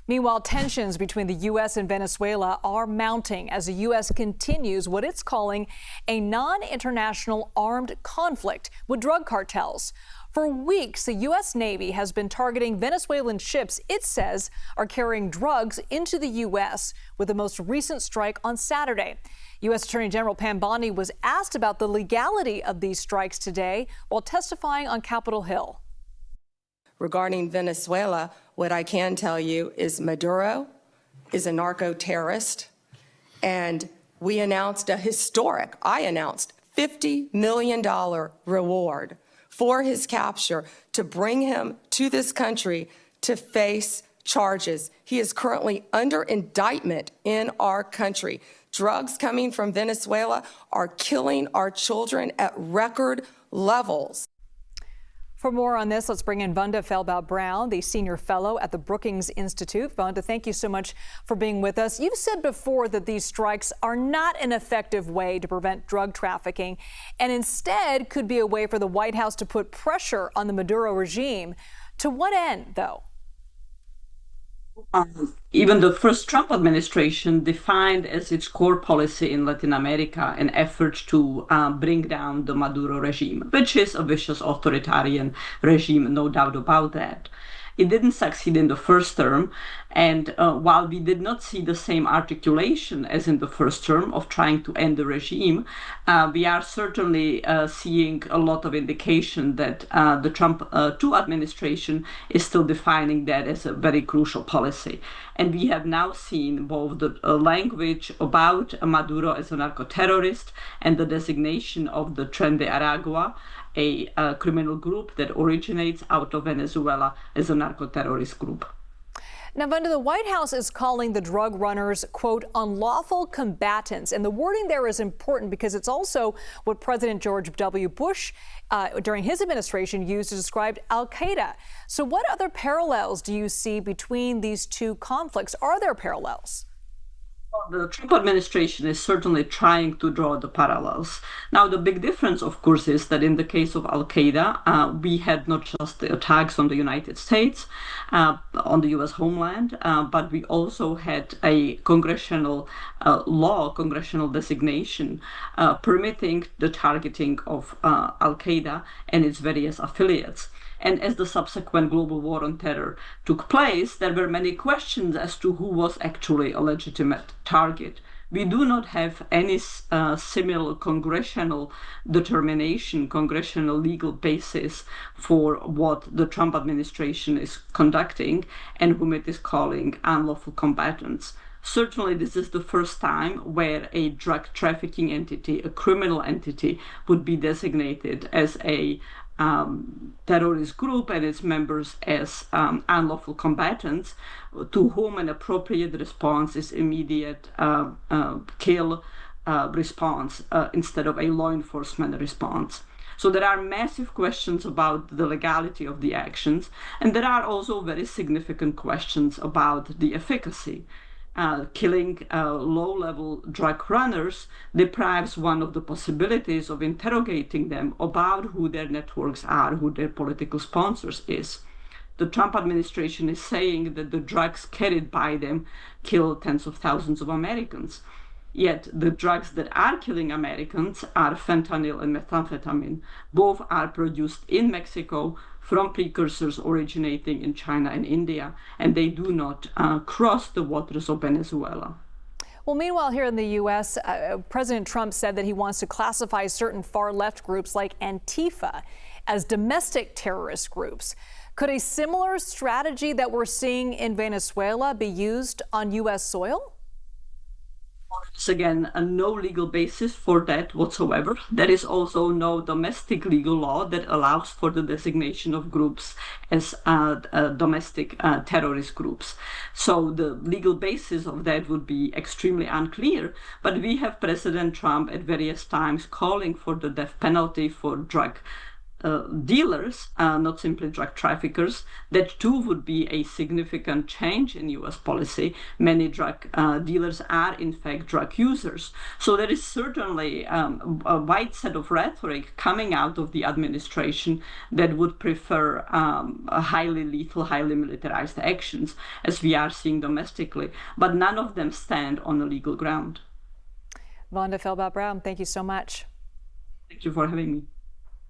Meanwhile, tensions between the U.S. and Venezuela are mounting as the U.S. continues what it's calling a non-international armed conflict with drug cartels. For weeks, the U.S. Navy has been targeting Venezuelan ships it says are carrying drugs into the U.S., with the most recent strike on Saturday. U.S. Attorney General Pam Bondi was asked about the legality of these strikes today while testifying on Capitol Hill. Regarding Venezuela, what I can tell you is Maduro is a narco-terrorist, and I announced $50 million reward for his capture to bring him to this country to face charges. He is currently under indictment in our country. Drugs coming from Venezuela are killing our children at record levels. For more on this, let's bring in Vanda Felbab-Brown, the senior fellow at the Brookings Institute. Vanda, thank you so much for being with us. You've said before that these strikes are not an effective way to prevent drug trafficking and instead could be a way for the White House to put pressure on the Maduro regime. To what end, though? Even the first Trump administration defined as its core policy in Latin America an effort to bring down the Maduro regime, which is a vicious authoritarian regime, no doubt about that. It didn't succeed in the first term, and while we did not see the same articulation as in the first term of trying to end the regime, we are certainly seeing a lot of indication that the Trump 2 administration is still defining that as a very crucial policy. And we have now seen both the language about Maduro as a narco-terrorist and the designation of the Tren de Aragua, a criminal group that originates out of Venezuela, as a narco-terrorist group. Now, Vanda, the White House is calling the drug runners, quote, unlawful combatants. And the wording there is important because it's also what President George W. Bush, during his administration, used to describe al-Qaeda. So what other parallels do you see between these two conflicts? Are there parallels? Well, the Trump administration is certainly trying to draw the parallels. Now, the big difference, of course, is that in the case of al-Qaeda, we had not just the attacks on the United States, on the U.S. homeland, but we also had a congressional congressional designation permitting the targeting of al-Qaeda and its various affiliates. And as the subsequent global war on terror took place, there were many questions as to who was actually a legitimate target. We do not have any similar congressional determination, congressional legal basis for what the Trump administration is conducting and whom it is calling unlawful combatants. Certainly, this is the first time where a drug trafficking entity, a criminal entity, would be designated as a terrorist group and its members as unlawful combatants, to whom an appropriate response is immediate kill response instead of a law enforcement response. So there are massive questions about the legality of the actions, and there are also very significant questions about the efficacy. Killing low-level drug runners deprives one of the possibilities of interrogating them about who their networks are, who their political sponsors is. The Trump administration is saying that the drugs carried by them kill tens of thousands of Americans. Yet the drugs that are killing Americans are fentanyl and methamphetamine. Both are produced in Mexico from precursors originating in China and India, and they do not cross the waters of Venezuela. Well, meanwhile, here in the U.S., President Trump said that he wants to classify certain far-left groups like Antifa as domestic terrorist groups. Could a similar strategy that we're seeing in Venezuela be used on U.S. soil? There's again no legal basis for that whatsoever. There is also no domestic legal law that allows for the designation of groups as domestic terrorist groups. So the legal basis of that would be extremely unclear. But we have President Trump at various times calling for the death penalty for drug dealers, not simply drug traffickers. That too would be a significant change in US policy. Many drug dealers are in fact drug users. So there is certainly a wide set of rhetoric coming out of the administration that would prefer highly lethal, highly militarized actions, as we are seeing domestically, but none of them stand on a legal ground. Vanda Felbab-Brown, thank you so much. Thank you for having me.